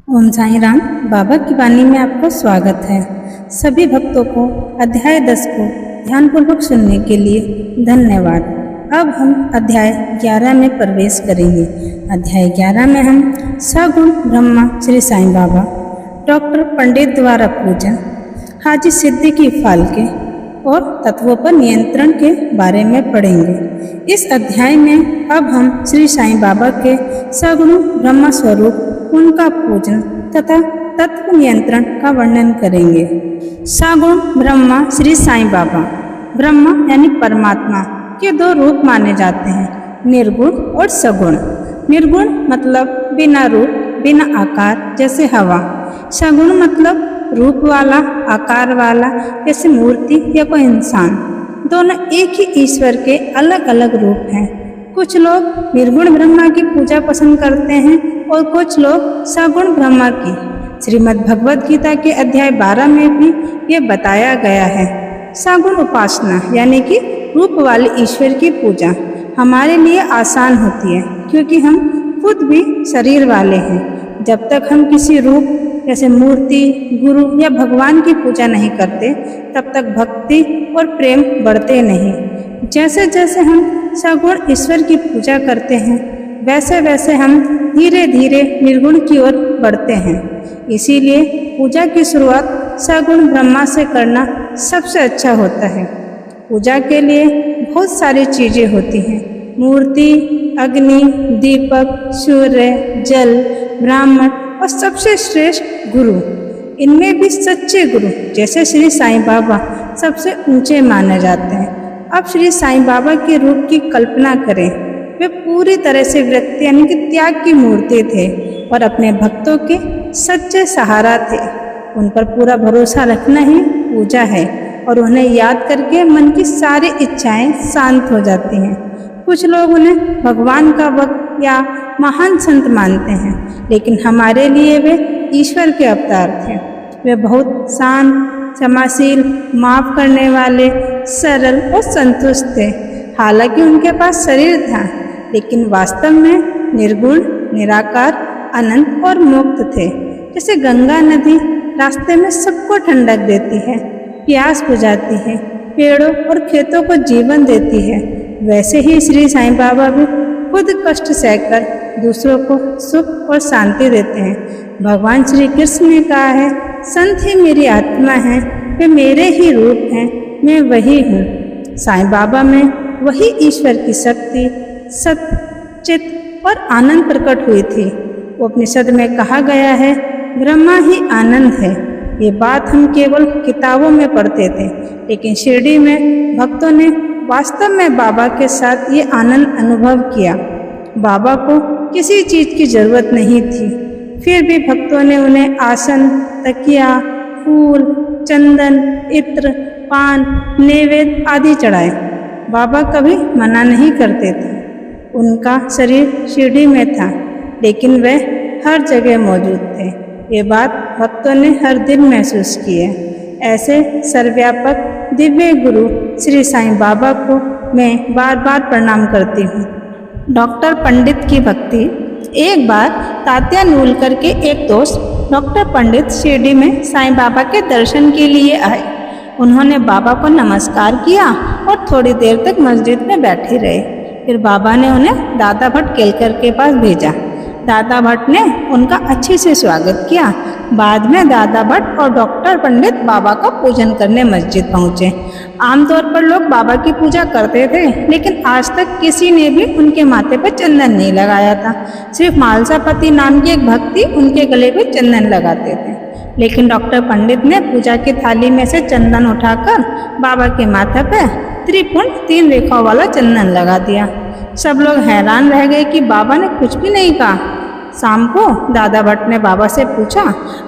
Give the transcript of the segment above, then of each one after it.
ओम साईं राम। बाबा की वाणी में आपको स्वागत है। सभी भक्तों को अध्याय 10 को ध्यानपूर्वक सुनने के लिए धन्यवाद। अब हम अध्याय 11 में प्रवेश करेंगे। अध्याय 11 में हम सगुण ब्रह्मा श्री साईं बाबा, डॉक्टर पंडित द्वारा पूजन, हाजी सिद्दीकी फाल्के और तत्वों पर नियंत्रण के बारे में पढ़ेंगे। इस अध्याय में अब हम श्री साईं बाबा के सगुण ब्रह्म स्वरूप, उनका पूजन तथा तत्व नियंत्रण का वर्णन करेंगे। सगुण ब्रह्मा श्री साईं बाबा। ब्रह्मा यानी परमात्मा के दो रूप माने जाते हैं, निर्गुण और सगुण। निर्गुण मतलब बिना रूप, बिना आकार, जैसे हवा। सगुण मतलब रूप वाला, आकार वाला, जैसे मूर्ति या कोई इंसान। दोनों एक ही ईश्वर के अलग अलग रूप हैं। कुछ लोग निर्गुण ब्रह्मा की पूजा पसंद करते हैं और कुछ लोग सगुण ब्रह्मा की। श्रीमद् भगवद गीता के अध्याय 12 में भी ये बताया गया है। सगुण उपासना यानी कि रूप वाले ईश्वर की पूजा हमारे लिए आसान होती है, क्योंकि हम खुद भी शरीर वाले हैं। जब तक हम किसी रूप जैसे मूर्ति, गुरु या भगवान की पूजा नहीं करते, तब तक भक्ति और प्रेम बढ़ते नहीं। जैसे जैसे हम सगुण ईश्वर की पूजा करते हैं, वैसे वैसे हम धीरे धीरे निर्गुण की ओर बढ़ते हैं। इसीलिए पूजा की शुरुआत सगुण ब्रह्मा से करना सबसे अच्छा होता है। पूजा के लिए बहुत सारी चीजें होती हैं, मूर्ति, अग्नि, दीपक, सूर्य, जल, ब्राह्मण और सबसे श्रेष्ठ गुरु। इनमें भी सच्चे गुरु जैसे श्री साईं बाबा सबसे ऊंचे माने जाते हैं। अब श्री साईं बाबा के रूप की कल्पना करें। वे पूरी तरह से व्यक्ति यानी कि त्याग की मूर्ति थे और अपने भक्तों के सच्चे सहारा थे। उन पर पूरा भरोसा रखना ही पूजा है और उन्हें याद करके मन की सारी इच्छाएं शांत हो जाती हैं। कुछ लोग उन्हें भगवान का भक्त या महान संत मानते हैं, लेकिन हमारे लिए वे ईश्वर के अवतार थे। वे बहुत शांत, क्षमाशील, माफ करने वाले, सरल और संतुष्ट थे। हालांकि उनके पास शरीर था, लेकिन वास्तव में निर्गुण, निराकार, अनंत और मुक्त थे। जैसे गंगा नदी रास्ते में सबको ठंडक देती है, प्यास बुझाती है, पेड़ों और खेतों को जीवन देती है, वैसे ही श्री साईं बाबा भी खुद कष्ट सहकर दूसरों को सुख और शांति देते हैं। भगवान श्री कृष्ण ने कहा है, संत ही मेरी आत्मा है, वे मेरे ही रूप हैं, मैं वही हूँ। साईं बाबा में वही ईश्वर की शक्ति, सत्य, चित्त और आनंद प्रकट हुई थी। उपनिषद में कहा गया है, ब्रह्मा ही आनंद है। ये बात हम केवल किताबों में पढ़ते थे, लेकिन शिरडी में भक्तों ने वास्तव में बाबा के साथ ये आनंद अनुभव किया। बाबा को किसी चीज की जरूरत नहीं थी, फिर भी भक्तों ने उन्हें आसन, तकिया, फूल, चंदन, इत्र, पान, नैवेद्य आदि चढ़ाए। बाबा कभी मना नहीं करते थे। उनका शरीर शिरडी में था, लेकिन वे हर जगह मौजूद थे। ये बात भक्तों ने हर दिन महसूस की है। ऐसे सर्वव्यापक दिव्य गुरु श्री साईं बाबा को मैं बार बार प्रणाम करती हूँ। डॉक्टर पंडित की भक्ति। एक बार तात्या नूलकर के एक दोस्त डॉक्टर पंडित शिरडी में साईं बाबा के दर्शन के लिए आए। उन्होंने बाबा को नमस्कार किया और थोड़ी देर तक मस्जिद में बैठे रहे। फिर बाबा ने उन्हें दादा भट्ट केलकर के पास भेजा। दादा भट्ट ने उनका अच्छे से स्वागत किया। बाद में दादा भट्ट और डॉक्टर पंडित बाबा का पूजन करने मस्जिद पहुँचे। आमतौर पर लोग बाबा की पूजा करते थे, लेकिन आज तक किसी ने भी उनके माथे पर चंदन नहीं लगाया था। सिर्फ मालसापति नाम की एक भक्ति उनके गले पे चंदन लगाते थे। लेकिन डॉक्टर पंडित ने पूजा की थाली में से चंदन उठाकर बाबा के माथे पे त्रिपुंड 3 रेखाओं वाला चंदन लगा दिया। सब लोग हैरान रह गए कि बाबा ने कुछ भी नहीं कहा। शाम को दादा भट्ट ने बाबा से पूछा,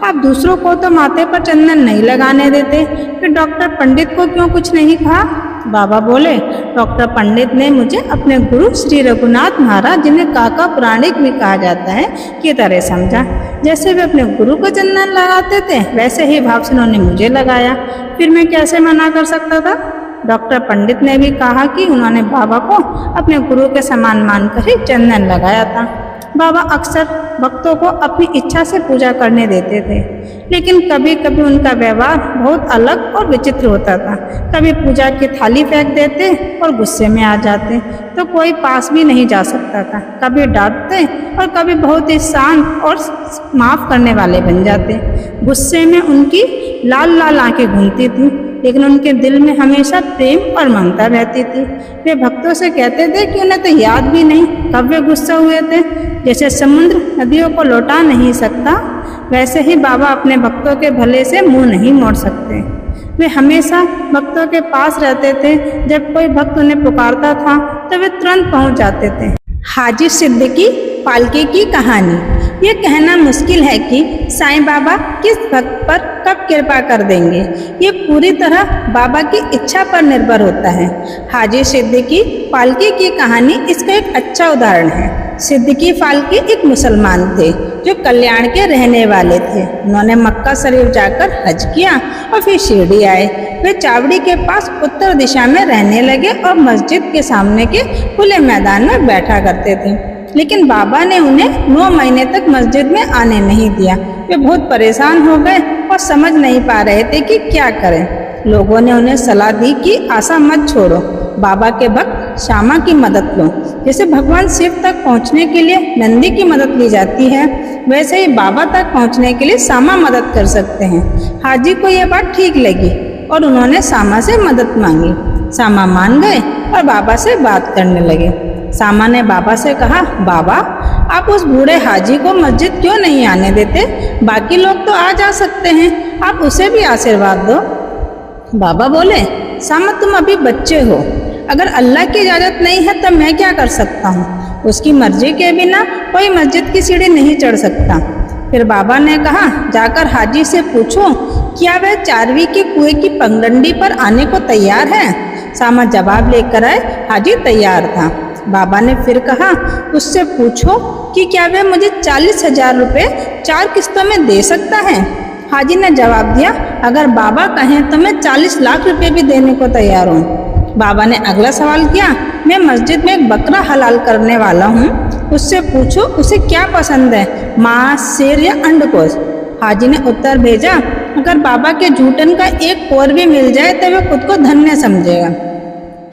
आप दूसरों को तो माथे पर चंदन नहीं लगाने देते, फिर डॉक्टर पंडित को क्यों कुछ नहीं कहा? बाबा बोले, डॉक्टर पंडित ने मुझे अपने गुरु श्री रघुनाथ महाराज, जिन्हें काका पुराणिक भी कहा जाता है, की तरह समझा। जैसे वे अपने गुरु को चंदन लगाते थे, वैसे ही भाव से उन्होंने मुझे लगाया। फिर मैं कैसे मना कर सकता था? डॉक्टर पंडित ने भी कहा कि उन्होंने बाबा को अपने गुरु के समान मानकर ही चंदन लगाया था। बाबा अक्सर भक्तों को अपनी इच्छा से पूजा करने देते थे, लेकिन कभी कभी उनका व्यवहार बहुत अलग और विचित्र होता था। कभी पूजा की थाली फेंक देते और गुस्से में आ जाते तो कोई पास भी नहीं जा सकता था। कभी डांटते और कभी बहुत ही शांत और माफ करने वाले बन जाते। गुस्से में उनकी लाल लाल आंखें घूमती थी, लेकिन उनके दिल में हमेशा प्रेम और ममता रहती थी। वे भक्तों से कहते थे कि उन्हें तो याद भी नहीं कब वे गुस्सा हुए थे। जैसे समुद्र नदियों को लौटा नहीं सकता, वैसे ही बाबा अपने भक्तों के भले से मुंह नहीं मोड़ सकते। वे हमेशा भक्तों के पास रहते थे। जब कोई भक्त उन्हें पुकारता था तो वे तुरंत पहुंच जाते थे। हाजी सिद्दीकी पालकी की कहानी। ये कहना मुश्किल है कि साईं बाबा किस भक्त पर कब कृपा कर देंगे। ये पूरी तरह बाबा की इच्छा पर निर्भर होता है। हाजी सिद्दीकी पालकी की कहानी इसका एक अच्छा उदाहरण है। सिद्दीकी फाल्के एक मुसलमान थे जो कल्याण के रहने वाले थे। उन्होंने मक्का शरीफ जाकर हज किया और फिर शिरडी आए। वे चावड़ी के पास उत्तर दिशा में रहने लगे और मस्जिद के सामने के खुले मैदान में बैठा करते थे, लेकिन बाबा ने उन्हें 9 महीने तक मस्जिद में आने नहीं दिया। वे बहुत परेशान हो गए और समझ नहीं पा रहे थे कि क्या करें। लोगों ने उन्हें सलाह दी कि आशा मत छोड़ो, बाबा के भक्त श्यामा की मदद लो। जैसे भगवान शिव तक पहुंचने के लिए नंदी की मदद ली जाती है, वैसे ही बाबा तक पहुंचने के लिए श्यामा मदद कर सकते हैं। हाजी को यह बात ठीक लगी और उन्होंने श्यामा से मदद मांगी। श्यामा मान गए और बाबा से बात करने लगे। श्यामा ने बाबा से कहा, बाबा आप उस बूढ़े हाजी को मस्जिद क्यों नहीं आने देते? बाकी लोग तो आ जा सकते हैं, आप उसे भी आशीर्वाद दो। बाबा बोले, श्यामा तुम अभी बच्चे हो, अगर अल्लाह की इजाज़त नहीं है तब मैं क्या कर सकता हूँ? उसकी मर्जी के बिना कोई मस्जिद की सीढ़ी नहीं चढ़ सकता। फिर बाबा ने कहा, जाकर हाजी से पूछो क्या वह चारवी के कुएं की पगडंडी पर आने को तैयार है? श्यामा जवाब लेकर आए, हाजी तैयार था। बाबा ने फिर कहा, उससे पूछो कि क्या वह मुझे 40,000 रुपये 4 किस्तों में दे सकता है? हाजी ने जवाब दिया, अगर बाबा कहें तो मैं 40 लाख रुपए भी देने को तैयार हूँ। बाबा ने अगला सवाल किया, मैं मस्जिद में एक बकरा हलाल करने वाला हूँ, उससे पूछो उसे क्या पसंद है, मांस, शेर या अंडकोश? हाजी ने उत्तर भेजा, अगर बाबा के जूठन का एक कोर भी मिल जाए तो वह खुद को धन्य समझेगा।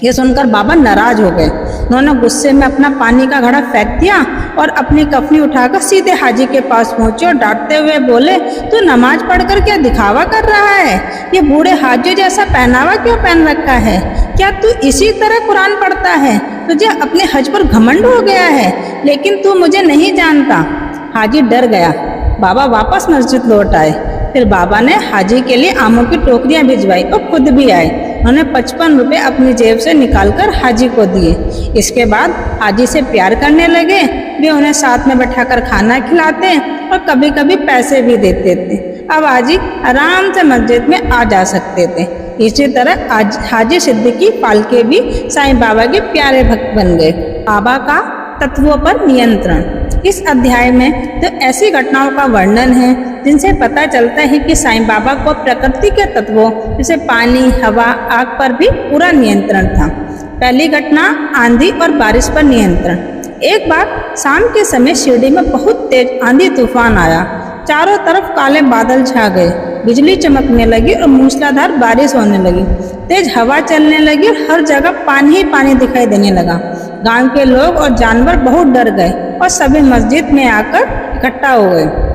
ये सुनकर बाबा नाराज हो गए। उन्होंने गुस्से में अपना पानी का घड़ा फेंक दिया और अपनी कफनी उठाकर सीधे हाजी के पास पहुंचे और डांटते हुए बोले, तू नमाज पढ़कर क्या दिखावा कर रहा है? ये बूढ़े हाजी जैसा पहनावा क्यों पहन रखा है? क्या तू इसी तरह कुरान पढ़ता है? तुझे अपने हज पर घमंड हो गया है, लेकिन तू मुझे नहीं जानता। हाजी डर गया। बाबा वापस मस्जिद लौट आए। फिर बाबा ने हाजी के लिए आमों की टोकरियां भिजवाई और खुद भी आए। उन्होंने 55 रुपये अपनी जेब से निकालकर हाजी को दिए। इसके बाद हाजी से प्यार करने लगे। वे उन्हें साथ में बैठाकर खाना खिलाते और कभी कभी पैसे भी देते थे। अब हाजी आराम से मस्जिद में आ जा सकते थे। इसी तरह आज हाजी सिद्दीकी फाल्के भी साईं बाबा के प्यारे भक्त बन गए। बाबा का तत्वों पर नियंत्रण। इस अध्याय में तो ऐसी घटनाओं का वर्णन है जिनसे पता चलता है कि साईं बाबा को प्रकृति के तत्वों जैसे पानी, हवा, आग पर भी पूरा नियंत्रण था। पहली घटना, आंधी और बारिश पर नियंत्रण। एक बार शाम के समय शिरडी में बहुत तेज आंधी तूफान आया। चारों तरफ काले बादल छा गए, बिजली चमकने लगी और मूसलाधार बारिश होने लगी। तेज हवा चलने लगी और हर जगह पानी ही पानी दिखाई देने लगा। गांव के लोग और जानवर बहुत डर गए और सभी मस्जिद में आकर इकट्ठा हो गए।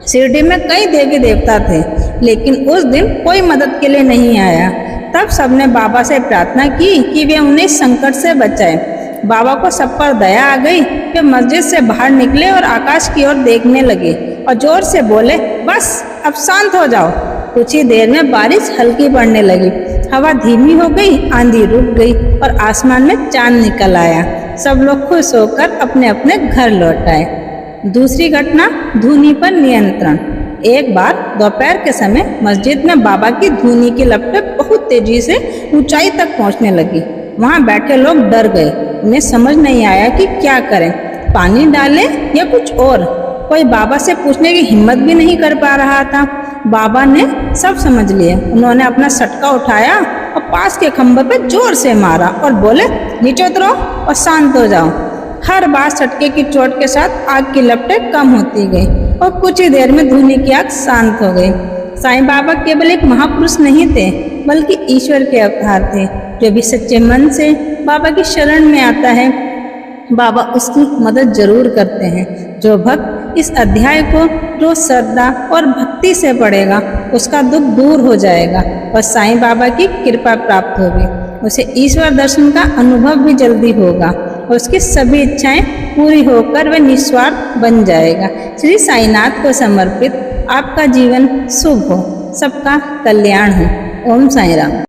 शिरडी में कई देवी देवता थे, लेकिन उस दिन कोई मदद के लिए नहीं आया। तब सबने बाबा से प्रार्थना की कि वे उन्हें संकट से बचाए। बाबा को सब पर दया आ गई। वे मस्जिद से बाहर निकले और आकाश की ओर देखने लगे और जोर से बोले, बस अब शांत हो जाओ। कुछ ही देर में बारिश हल्की पड़ने लगी, हवा धीमी हो गई, आंधी रुक गई और आसमान में चांद निकल आया। सब लोग खुश होकर अपने अपने घर लौट आए। दूसरी घटना, धुनी पर नियंत्रण। एक बार दोपहर के समय मस्जिद में बाबा की धुनी की लपटें बहुत तेजी से ऊंचाई तक पहुंचने लगी। वहां बैठे लोग डर गए। उन्हें समझ नहीं आया कि क्या करें, पानी डालें या कुछ और। कोई बाबा से पूछने की हिम्मत भी नहीं कर पा रहा था। बाबा ने सब समझ लिया। उन्होंने अपना सटका उठाया और पास के खंभे पर जोर से मारा और बोले, नीचे उतरो और शांत हो जाओ। हर बार सटके की चोट के साथ आग की लपटें कम होती गई और कुछ ही देर में धुनी की आग शांत हो गई। साईं बाबा केवल एक महापुरुष नहीं थे, बल्कि ईश्वर के अवतार थे। जो भी सच्चे मन से बाबा की शरण में आता है, बाबा उसकी मदद जरूर करते हैं। जो भक्त इस अध्याय को रोज श्रद्धा और भक्ति से पढ़ेगा, उसका दुख दूर हो जाएगा और साईं बाबा की कृपा प्राप्त होगी। उसे ईश्वर दर्शन का अनुभव भी जल्दी होगा और उसकी सभी इच्छाएं पूरी होकर वह निस्वार्थ बन जाएगा। श्री साईनाथ को समर्पित आपका जीवन शुभ हो, सबका कल्याण हो। ओम साईं राम।